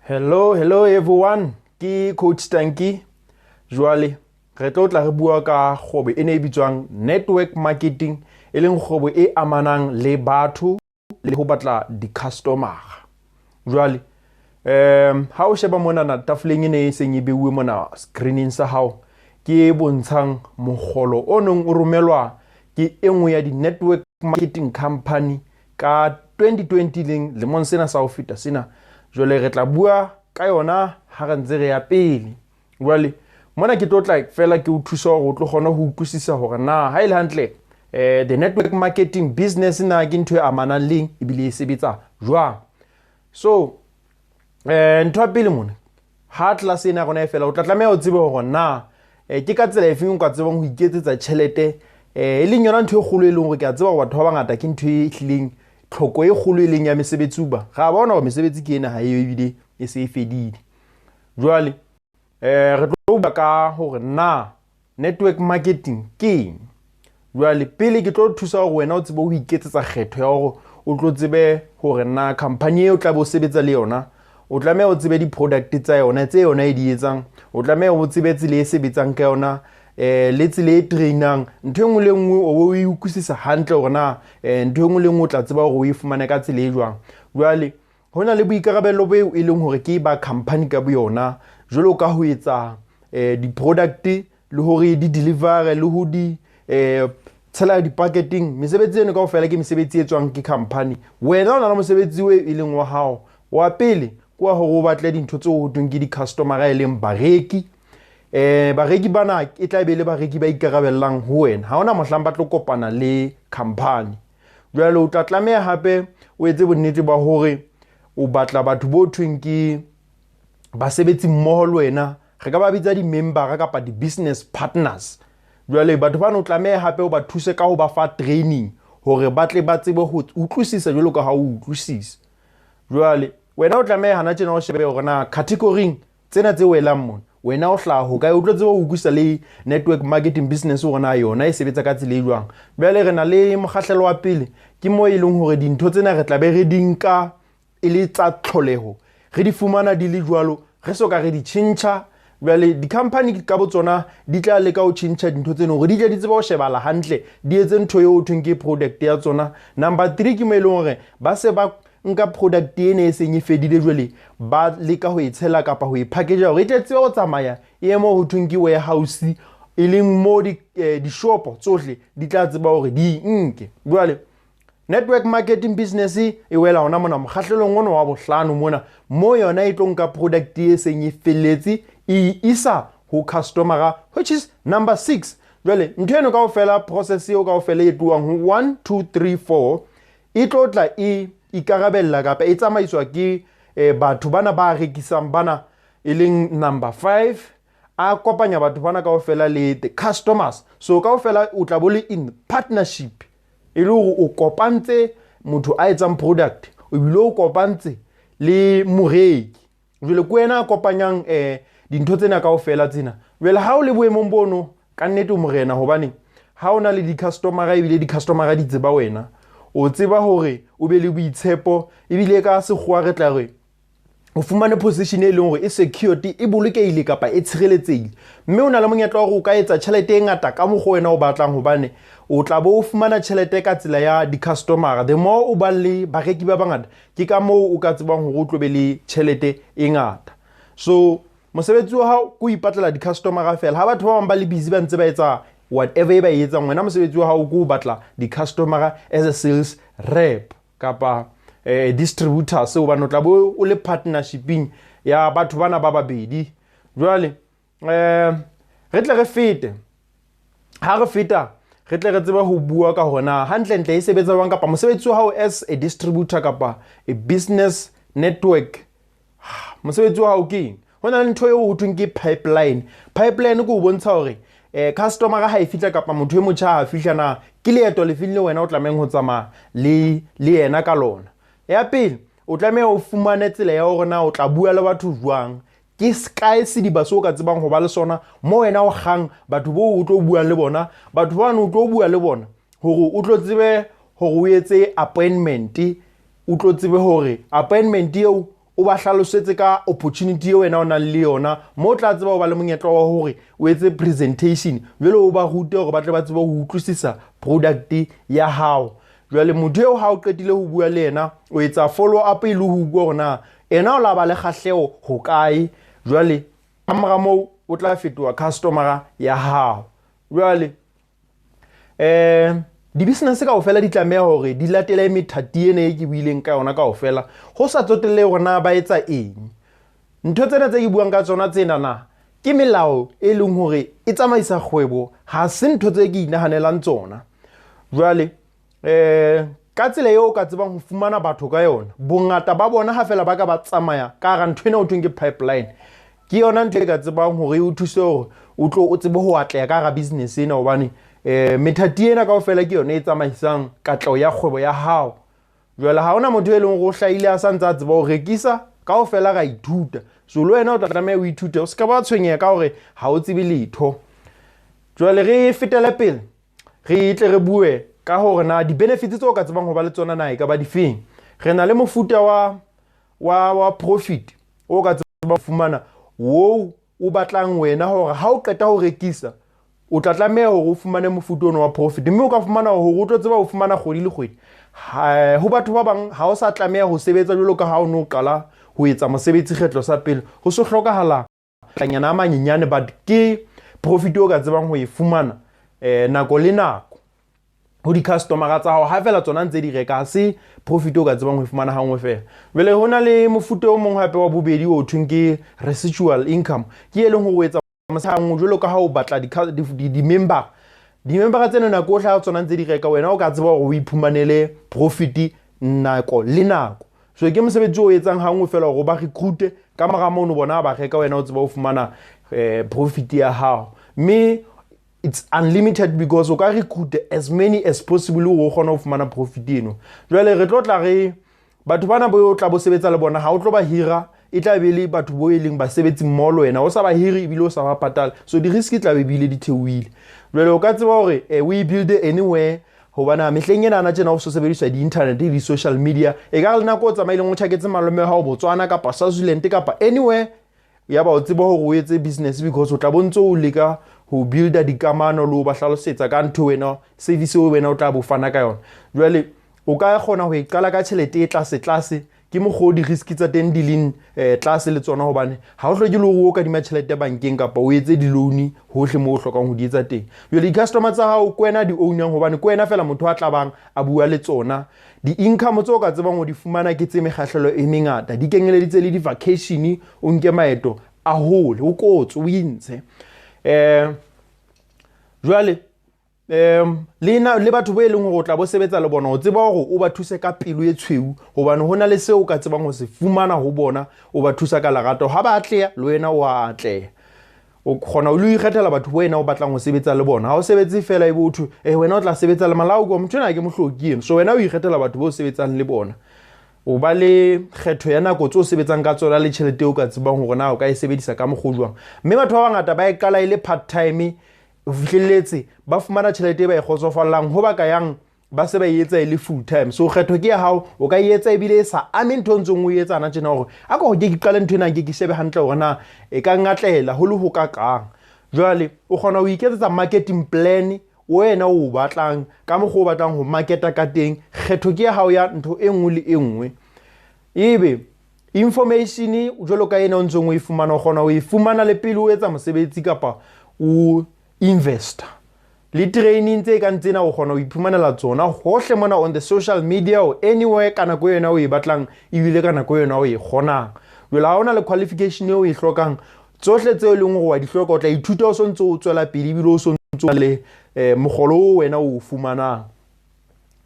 Hello everyone. Ke Coach Tanki. Jwale re tla re bua ka kgobo e ne bitswang network marketing, e leng kgobo e amanang le batho le ho batla di-customer. Jwale ha o sheba mona na tafoleng ene e seng e beuwe mona screening sa hao, ke bontshang mogolo o neng o romelwa ke enngwe ya di-network marketing company ka 2020 lemong sena sa ho feta sena. Jwale re tla bua ka yona ha re ntse re ya pele. Jwale mona ke tla fela ke o thusa hore o tlo kgona ho utlwisisa hore na ha ile hantle the network marketing business na ke ntho e amanang le ebile e sebetsa jwang. So ntho ya pele mona ha class ena rona e fela o tla tlameha o tsebe hore na ke ka tsela efeng o ka tsebang ho iketsetsa tjhelete e leng yona ntho e kgolo e leng hore ke a tseba hore batho ba bangata ke ntho e hlileng tlhoko e kgolo e leng ya mesebetsi uba ga bona hore mesebetsi ke ena ha e ebile e se e fedile. Jwale re tlo bua ka hore na network marketing ke eng. Jwale pele ke tlo thusa hore wena o tsebe ho iketsetsa kgetho ya hore o tlo tsebe hore na company e o tla bo sebetsa le yona o tlameha o tsebe di-product tsa yona tse yona e di etsang, o tlameha o tsebe tsela e sebetsang ka yona le tsela e trainang ntho engwe le engwe o bo e utlwisisa hantle hore na ntho engwe le engwe o tla tseba hore o e fumane ka tsela e jwang. Jwale hona le boikarabello beo e leng hore ke ba company ka boyona jwalo ka ho etsa di-product le hore di deliver le ho di tshela di-packaging. Mesebetsi eno kaofela ke mesebetsi e tswang ke company. Wena o na le mosebetsi o e leng wa hao wa pele kwa hore o batle dintho tseo ho tweng ke di-customer e leng bareki. Bareki bana e tla be le bareki ba ikarabellang ho wena, ha ona mohlang ba tlo kopana le company. Jwale o tla tlameha hape o etse bonnete ba hore o batla batho bo tweng ke basebetsi mmoho le wena, re ka ba bitsa di-member kapa di-business partners. Jwale batho bana o tlameha hape o ba thuse ka ho ba fa training hore ba tle ba tsebe ho utlwisisa jwalo ka ha o utlwisisa. Jwale wena o tlameha hana tjena o shebe hore na category tsena tse welang mona wena o hlaha ho kae, o tlo tseba ho utlwisisa le network marketing business hore na yona e sebetsa ka tsela e jwang. Jwale re na le mokgahlelo wa pele ke mo e leng hore dintho tsena re tla be re di nka e le tsa tlholeho, re di fumana di le jwalo, re soka re di tjhentjha. Jwale di-company ka botsona di tla leka ho tjhentjha dintho tseno hore di tle di tseba ho shebala hantle, di etse ntho eo ho thweng ke product ya tsona. Number 3 ke mo e leng hore ba se ba nka product ene e seng e fedile, jwale ba leka ho e tshela kapa ho e package hore e tle tsebe ho tsamaya e mo ho thweng ke warehouse e leng mo di-shop tsohle di tla tseba hore di nke. Jwale network marketing business e wela hona mona mokgahlelong ona wa bohlano mona mo yona e tlo nka product e seng e felletse e isa ho customer, which is number 6. Jwale ntho eno kaofela process eo kaofela e tluwang ho 1 2 3 4 e tlo tla e ikarabella kapa e tsamaiswa ke batho bana ba rekisang bana e leng number 5 a kopanya batho bana kaofela le the customers. So kaofela o tla bo le in partnership e le hore o kopantse motho a etsang product o bile o kopantse le moreki. Jwale ke wena a kopanyang dintho tsena kaofela tsena. Jwale ha o le boemong bono ka nnete o morena, hobane ha o na le di-customer ebile di-customer di tseba wena, o tseba hore o be le boitshepo ebile ka sekgowa re tla re o fumane position e leng hore e security, e bolokehile kapa e tshireletsehile, mme o na le monyetla wa hore o ka etsa tjhelete e ngata ka mokgwa wena o batlang, hobane o tla bo o fumana tjhelete ka tsela ya di-customer. The more o ba le bareki ba bangata ke ka moo o ka tsebang hore o tlo be le tjhelete e ngata. So mosebetsi wa hao ke o ipatlela di-customer fela. Ha batho ba bang ba le busy ba ntse ba etsa whatever e ba e etsang, wena mosebetsi wa hao ke o batla di-customer as a sales rep kapa distributor, seo bana o tla bo o le partnershiping ya batho bana ba babedi. Jwale re tle re fete, ha re feta re tle re tseba ho bua ka hona hantle ntle e sebetsa jwang kapa mosebetsi wa hao as a distributor kapa a business network. Mosebetsi wa hao ke eng? Hona le ntho eo ho thweng ke pipeline. Pipeline ke o bontsha hore customer ha e fihla kapa motho e motjha ha fihla na ke leeto le file wena o tlameng ho tsamaya le yena ka lona. Ya pele o tlameha o fumane tsela ya hore na o tla bua le batho jwang, ke sky sediba so ka tsebang ho ba le sona mo wena o kgang batho bo o tlo bua le bona, batho bana o tlo bua le bona hore o tlo tsebe hore o etse appointment, o tlo tsebe hore appointment eo o ba hlalosetse ka opportunity e wena o nang le yona mo tla tseba o ba le monyetla wa hore o etse presentation jwale o ba rute hore ba tle ba tseba ho utlwisisa product ya hao. Jwale motho eo ha o qetile ho bua le yena o etsa follow up ile ho bua hore na ena o la ba le kgahleo ho kae, jwale kamora moo o tla fetoha customer ya hao. Jwale di-business kaofela di tlameha hore di latele methati ena e ke buileng ka yona kaofela ho sa tsotelle hore na ba etsa eng. Ntho tsena tse ke buang ka tsona tsena na ke melao e leng hore e tsamaisa kgwebo, ha se ntho tse ke inahanelang tsona. Jwale ka tsela eo ka tsebang ho fumana batho ka yona, bongata ba bona ha fela ba ka ba tsamaya ka hara ntho ena o thweng ke pipeline, ke yona ntho e ka tsebang hore o thuse hore o tlo o tsebe ho atleha ka hara business ena, hobane methati ena kaofela ke yona e tsamaisang katleho ya kgwebo ya hao. Jwale ha hona motho e leng hore o hlahile a santse a tseba ho rekisa kaofela ra ithuta, so le wena o tla tlameha o ithute, o ska ba tshwenyeha ka hore ha o tsebe letho. Jwale re fetele pele re tle re bue ka hore na di-benefits tseo ka tsebang ho ba le tsona na e ka ba difeng. Re na le mofuta wa profit o ka tsebang fumana wo o batlang wena hore ha o qeta ho rekisa o tla tlameha hore o fumane mofuta ono wa profit, mme o ka fumana hore o tlo tseba ho fumana kgwedi le kgwedi. Ho batho ba bang ha o sa tlameha ho sebetsa jwalo ka ha o no qala ho etsa mosebetsi kgetlo sa pele, ho se hlokahala tlanyana a manyenyane, but ke profit o ka tsebang ho e fumana nako le nako ho di-customer tsa hao ha fela tsona ntse di reka, se profit o ka tsebang ho e fumana hangwe fela. Jwale ho na le mofuta o mong hape wa bobedi o thweng ke residual income, ke e leng ho etsa masang jwalo ka ha o batla di-member tsena nako o hlaha tsona ntse di reka, wena o ka tseba hore o iphumanele profit nako le nako. So ke mosebetsi o etsang hangwe fela hore ba recruit ka mora mono bona ba reka, wena o tseba ho fumana profit ya hao, mme it's unlimited because o ka recruit as many as possible o kgona ho fumana profit eno. Jwale re tlo tla re batho bana bo o tla bo sebetsa le bona ha o tlo ba hira, e tla be le batho bo e leng basebetsi mmoho wena o sa ba hiri ebile o sa ba patala, so di risk tla be bile di theohile. Jwale o ka tseba hore we build anywhere hobana mehleng ena na tjena o so sebediswa di-internet le di-social media, e ka le nako o tsamaileng o tjhaketse malome ha o Botswana kapa Swaziland kapa anywhere ya ba o tseba hore o etse business, because o tla bontse o leka ho builda dikamano le ho ba hlalosetsa ka ntho wena service o wena o tla bo fana ka yona. Jwale o ka kgona ho e qala ka tjhelete e tlase ke mokgo di-risk tsa teng di leng tlase le tsona, hobane ha o hloke le hore o ka dima tjhelete bankeng kapa o etse di-loan hohle moo o hlokang ho di etsa teng. Jwale di-customer tsa hao ke wena di-ownang, hobane ke wena fela motho a tlabang a bua le tsona. Di-income tseo ka tsebang ho di fumana ke tse mekgahlelo e mengata, di kenyeleditse le di-vacation, o nke maeto a hole o kotse o intshe. Jwale le batho ba e leng hore o tla bo sebetsa le bona o tseba hore o ba thuse ka pelo e tshweu, hobane hona le seo o ka tsebang ho se fumana ho bona, o ba thusa ka lerato. Ha ba atleha le wena o atleha, o kgona o le ikgethela batho bo wena o batlang ho sebetsa le bona. Ha o sebetse fela e botho wena o tla sebetsa le malao go motho ena ke mohloki eno, so wena o ikgethela batho bo sebetsang le bona. O ba le kgetho ya nako tse o sebetsang ka tsona le tjhelete o ka tsebang hore na o ka e sebedisa ka mokgwa jwang. Mme batho ba bangata ba e qala ile part time, o fihlelletse ba fumana tjhelete ba e kgotsofallang ho ba ka yang ba se ba etsa ile full time. So kgetho ke ya hao, o ka etsa ebile e sa ame ntho ntsong o etsa na tjena hore a ka ho ke qala ntho ena ke shebe hantle hore na e ka ngatlela ho le ho ka kang. Jwale o kgona ho iketsetsa marketing plan wena o batlang ka mokgwa o batlang ho marketa ka teng. Kgetho ke ya hao ya ntho e nngwe le e nngwe. Ebe information jwalo ka ena o ntsong o e fumana, o kgona ho e fumana le pele o etsa mosebetsi kapa o investor. Le training tse ka ntsena o kgona ho iphumanela tsona hohle mona on the social media or anywhere ka nako yena o e batlang ebile ka nako yena o e kgonang. Jwale ha ona le qualification eo e hlokang, tsohle tseo e leng hore wa di hloka o tla ithuta o sontse o tswela pele ebile o sontse le mogolo o wena o fumanang.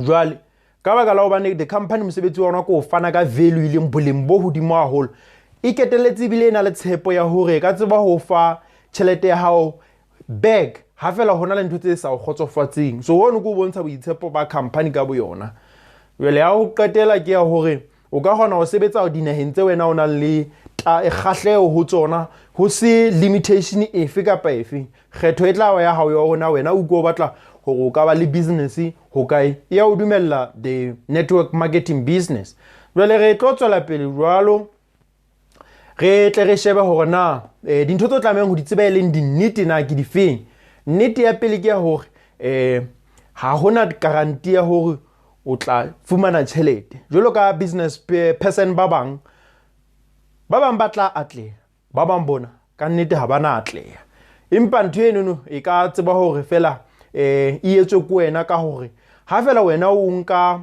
Jwale ka baka la hobane the company mosebetsi wa ona ko fana ka value ile boleng bo hodimo haholo, e keteletse ebile ena le tshepo ya hore ka tseba ho fa tjhelete ya hao back ha fela hona le ntho tse sa o khotsofatsing. So hono go bontsha boitshepo ba company ka bo yona. Jwale ha o qetela ke ya hore o ka kgona ho sebetsa ho dinaheng tse wena o na le kgahleo ho tsona, ho se limitation efe kapa efe. Kgetho e tla wa ya hao ya hona wena o go batla hore o ka ba le business ho kae ya o dumella the network marketing business. Jwale re tlo tswela pele jwalo re tle re shebe hore na dintho tse tlamehang ho di tseba leng dinnete na ke difeng. Nnete ya pele ke ya hore ha hona guarantee ya hore o tla fumana tjhelete jwalo ka business person ba bang ba tla atleha, ba bang bona ka nnete ha bana atleha. Empa ntho eno e ka tseba hore fela e etswe ko wena ka hore ha fela wena o nka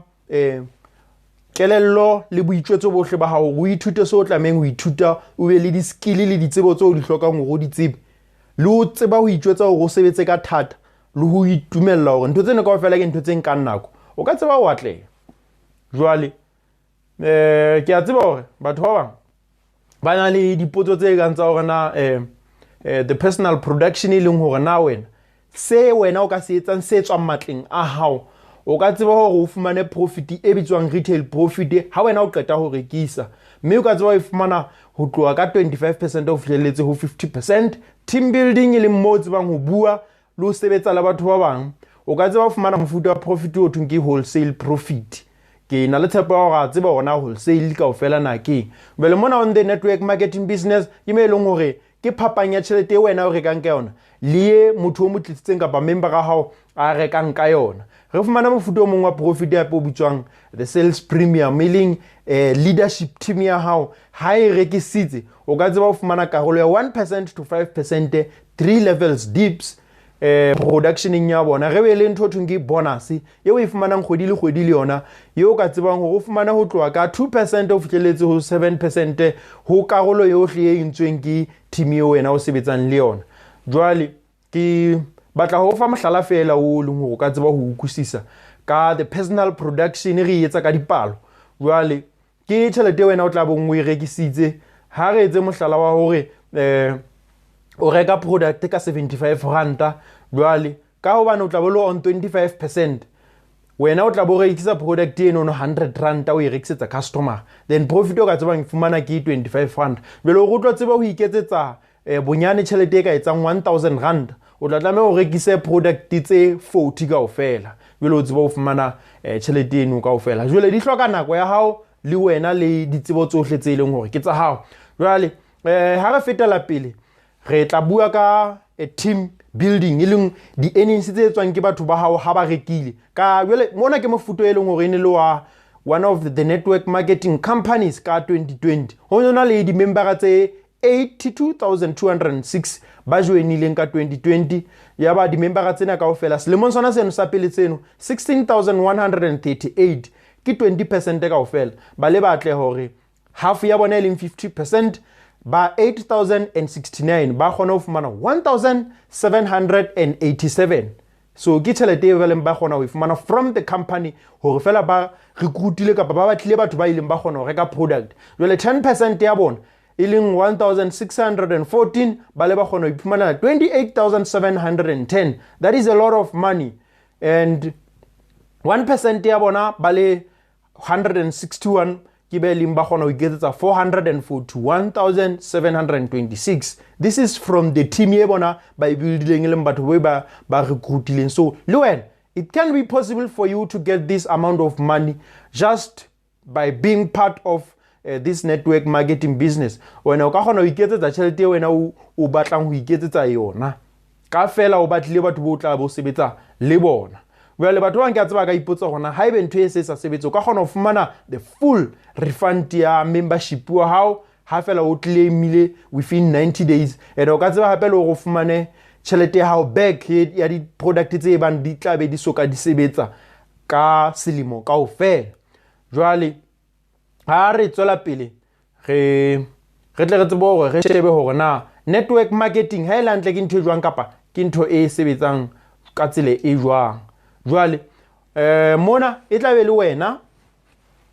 kelello le boitjwetso bohle ba hao, o ithute se o tlameng ho ithuta, o be le di-skill le ditsebo tse o di hlokang hore o di tsebe, le o tseba ho itjwetsa hore o sebetse ka thata le ho itumella hore ntho tsena kaofela ke ntho tse nkang nako, o ka tseba ho atleha. Jwale ke a tseba hore batho ba bang ba na le dipotso tse kang tsa hore na the personal production e leng hore na wena se wena o ka se etsang se tswang matleng a hao, o ka tseba hore o fumane profit e bitswang retail profit ha wena o qeta ho rekisa, mme o ka tseba ho fumana ho tloha ka 25% ho fihlelletse ho 50%. Team building e leng moo tsebang ho bua le ho sebetsa le batho ba bang, o ka tseba ho fumana mofuta wa profit o thweng ke wholesale profit. Ke na le tshepo ya hore a tseba hona wholesale kaofela na keng. Bele mona on the network marketing business ke me leng hore ke phapang ya tjhelete wena o rekang ka yona le motho o mo tlisitseng kapa member ga hao a rekang ka yona. Re fumana mofuta o mong wa profit ya po bitswang the sales premium, meaning leadership team ya hao ha e rekisitse o ka tseba ho fumana karolo ya 1% to 5%, 3 levels dips productioning ya bona. Re be le ntho thweng ke bonus eo e fumanang kgwedi le kgwedi le yona, eo ka tsebang hore o fumana ho tloha ka 2% ho fihlelletse ho 7% ho karolo yohle e entsweng ke team eo wena o sebetsang le yona. Jwale ke batla ho fa mohlala fela o leng hore o ka tseba ho utlwisisa ka the personal production re etsa ka dipalo. Jwale ke tjhelete wena o tla bong o e rekisitse, ha re etse mohlala wa hore o reka product ka 75 ranta, jwale ka hobane o tla bo le on 25%, wena o tla bo rekisa product eno 100 ranta o e rekisetsa customer, then profit o ka tsebang fumana ke 25 rand. Jwale o tlo tseba ho iketsetsa bonyane tjhelete e ka etsang 1000 rand, o tla tlameha o rekise product tse 40 kaofela, jwale o tseba ho fumana tjhelete eno kaofela. Jwale di hloka nako ya hao le wena le ditsebo tsohle tse leng hore ke tsa hao. Jwale ha re fetela pele re tla bua ka team building e leng di-earnings tse etswang ke batho ba hao ha ba rekile ka. Jwale mona ke mofuta e leng hore e ne le wa one of the network marketing companies ka 2020. Ho na le di-member tse 82,206 ba joinileng ka 2020, ya ba di-member tsena kaofela selemong sona seno sa pele tseno 16,138 ke 20% kaofela ba le batle hore half ya bona e leng 50%, ba 8,069 ba kgona ho fumana 1,787. So ke tjhelete e beleng ba kgona ho e fumana from the company hore fela ba recruitile kapa ba batlile batho ba ileng ba kgona ho reka product. Jwale 10% ya bona e leng 1,614 ba le ba kgona ho iphumana 28,710. That is a lot of money, and 1% ya bona ba le 161 ke be leng ba kgona ho iketsetsa 441,726. This is from the team ye bona ba e buildileng le batho ba recruitileng. So le wena it can be possible for you to get this amount of money just by being part of this network marketing business. Wena o ka kgona ho iketsetsa tjhelete wena o batlang ho iketsetsa yona ka fela o batlile batho bo tla bo sebetsa le bona. Jwale batho ba nke tseba ka ipotsa gona ha ebe ntho e se sa sebetse o ka kgona ho fumana the full refund ya membership wa hao ha fela o claimile within 90 days, and o ka tseba hape le go fumane tjhelete ya hao back ya di product tse bang di tla be di soka di sebetsa ka selemo kaofela. Jwale ha re tswela pele re tle re tsebo hore re shebe hore na network marketing ha e lantle ke ntho e jwang kapa ke ntho e sebetsang ka tsela e jwang. Jwale mona e tla be le wena.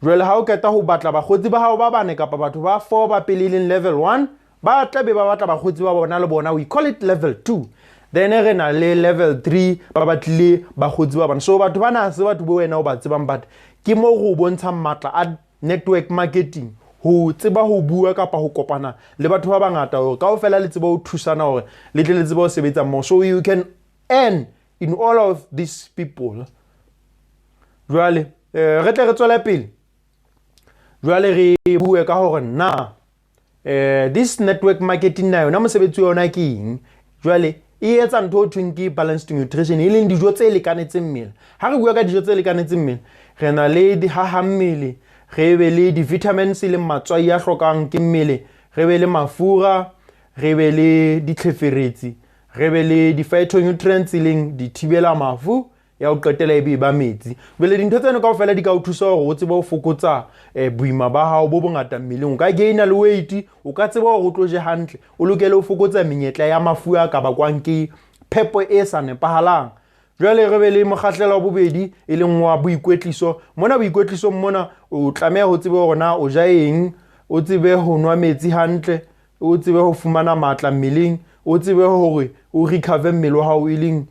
Jwale ha o keta ho batla bakgotsi ba hao ba bane kapa batho ba 4 ba pele leng level 1 ba tla be ba batla bakgotsi ba bona le bona, we call it level 2. Then re na le level 3 ba batlile bakgotsi ba bona. So batho bana se batho bo wena o ba tsebang, but ke mo go bontsha matla a network marketing ho tseba ho bua kapa ho kopana le batho ba bangata hore kaofela le tseba ho thusana hore le tle le tseba ho sebetsa mo, so you can earn in all of these people. Jwale re tle re tswela pele. Jwale re bue ka hore na This network marketing na yona mosebetsi yona ke eng jwale e etsa ntho ho thweng ke balanced nutrition e leng dijo tse lekanetseng mmele ha re bua ka dijo tse lekanetseng mmele re na le dihahammele re be le di-vitamins le matswai a hlokang ke mmele re be le mafura re be le ditlheferetsi re be le di-phytonutrients leng dithibela mafu ya ho qetela ebe ba metsi bele dintho tseno kaofela di ka o thusa hore o tsebe ho fokotsa boima ba hao bo bongata mmeleng o ka gaina le weight o ka tseba hore o tlo je hantle o lokele ho fokotsa menyetla ya mafu a ka bakwang ke phepo e sa nepahalang jwale re be le mokgahlelo wa bobedi e leng wa boikwetliso mona boikwetlisong mona o tlameha ho tsebe hore na o ja eng o tsebe ho nwa metsi hantle o tsebe ho fumana matla mmeleng o tsebe hore o recover mmele wa hao e leng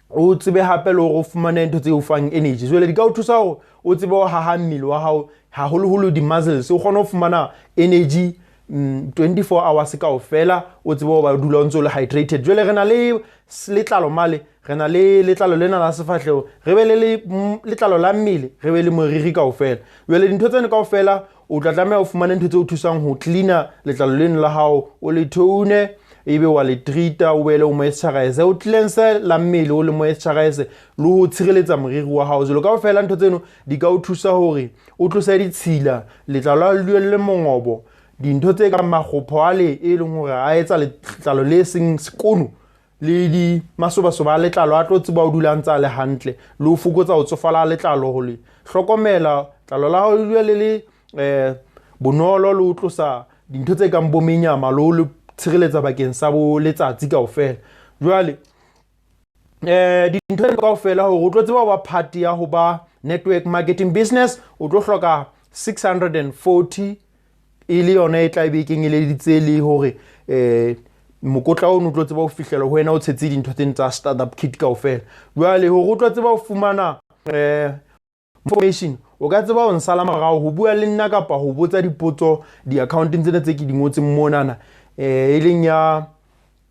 o tsebe hape le hore o fumane ntho tse o fang energy jwale di ka o thusa hore o tsebe ho haha mmele wa hao haholoholo di-muscles o kgona ho fumana energy 24 hours kaofela o tsebe ho ba dula o ntse o le hydrated jwale re na le letlalo male re na le letlalo lena la sefahlego re be le letlalo la mmele re be le moriri kaofela jwale dintho tseno kaofela o tla tlameha o fumane ntho tse o thusang ho cleaner letlalo leno la hao o le tone ebe wa le treata o be le o moisturize o cleanse la mmele o le moisturize le ho tshireletsa moriri wa hao jwalo kaofela ntho tseno di ka o thusa hore o tlose ditshila letlalo le mongobo dintho tse ka makgopho ale e leng hore a etsa letlalo le seng sekono le di masobasoba a letlalo a tlo tseba o dula ntse le hantle le ho fokotsa ho tsofala letlalo ho le hlokomela letlalo la hao le le bonolo le ho tlosa dintho tse kang bo menyama le ho tshireletsa bakeng sa bo letsatsi kaofela jwale dintho kaofela hore o tlo tseba ho ba part ya ho ba network marketing business o tlo hloka 640 e le yona e tla be kenyeleditse le hore mokotla o tlo tseba ho fihlela ho wena o tshetse dintho tse tsa startup kit kaofela jwale hore o tlo tseba ho fumana information o ka tseba ho nsala morao ho bua le nna kapa ho botsa dipotso di-accounting tsena tse ke di ngotseng monana e leng ya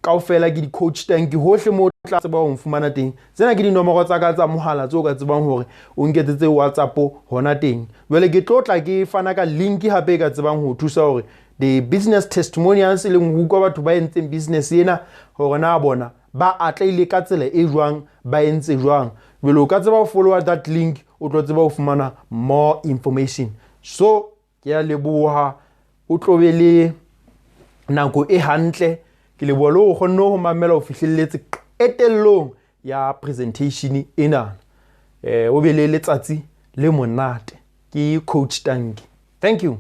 kaofela ke di-coach tank hohle mo tla tseba ho mfumana teng tsena ke dinomoro tsa ka tsa mohala tse o ka tsebang hore o nketsetse WhatsApp hona teng jwale ke tlotla ke fana ka link hape ka tsebang ho thusa hore the business testimonials e leng ho kwa batho ba entseng business ena hore na bona ba atleile ka tsela e jwang ba entse jwang jwale o ka tseba ho follow that link o tlo tseba ho fumana more information so ke ya leboha o tlo be le nako e hantle ke leboha le ho kgonne ho mamela ho fihlelletse etellong ya presentation ena o be le letsatsi le monate ke coach Tanki. Thank you.